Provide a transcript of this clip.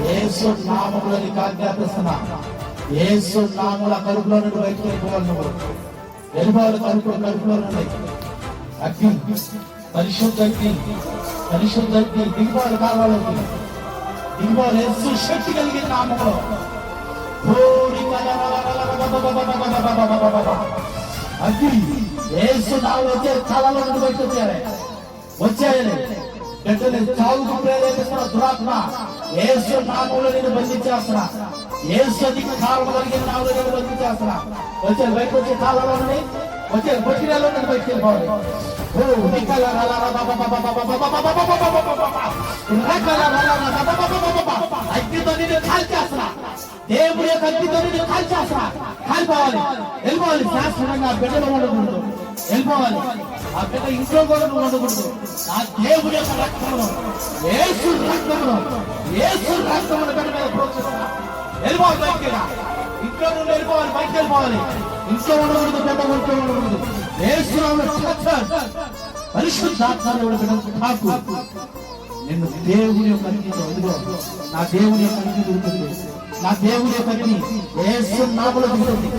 యేసు నామములని ఆజ్ఞాపిస్తున్నా. యేసు నామముల కడుపులో నుండి బయటకు వెళ్ళిపోవాలి. కడుపులో నుండి అగ్ని, పరిశుద్ధ అగ్ని దిగుబాటు కావాలని దిగుబాటు యేసు శక్తి కలిగిన నామములో అగ్ని యేసు నామములో వచ్చే తలలో నుండి బయటకు వచ్చాయని బిడ్డని చావుకు ప్రేరేపిస్తున్న దురాత్మ యేసు నామములో నేను బంధించేస్తున్నా. యేసు అధికారం కలిగిన నామములో నేను బంధించేస్తున్నా. వచ్చారు బయటకు వచ్చే కాలంలో వచ్చారు బొట్టిలో నుండి బయటకు వెళ్ళిపోవాలి. అగ్నితో నేను కాల్చేస్తున్నా. దేవుడి యొక్క అగ్నితో నేను కాల్చేస్తున్నా. వెళ్ళిపోవాలి. శాస్త్రంగా బిడ్డలు ఉండకూడదు. వెళ్ళిపోవాలి. ఆ బిడ్డ ఇంట్లో కూడా ఉండకూడదు. ఆ దేవుడి యొక్క రక్తమును యేసు రక్తమును బిడ్డ మీద ప్రోత్సహిస్తున్నా. వెళ్ళిపోవాలి. బయటికి ఇంట్లో నుండి వెళ్ళిపోవాలి. బయటకు వెళ్ళిపోవాలి. ఇంట్లో ఉండకూడదు. బిడ్డ ఇంట్లో ఉండకూడదు. యేసు పరిశుద్ధాత్మను తాకు. నిన్ను దేవుని యొక్క అగ్నితో ఇదిగో నా దేవుని యొక్క అగ్ని దొరుకుతుంది. నా దేవుని యొక్క అగ్ని యేసు నామములో దిగుతుంది.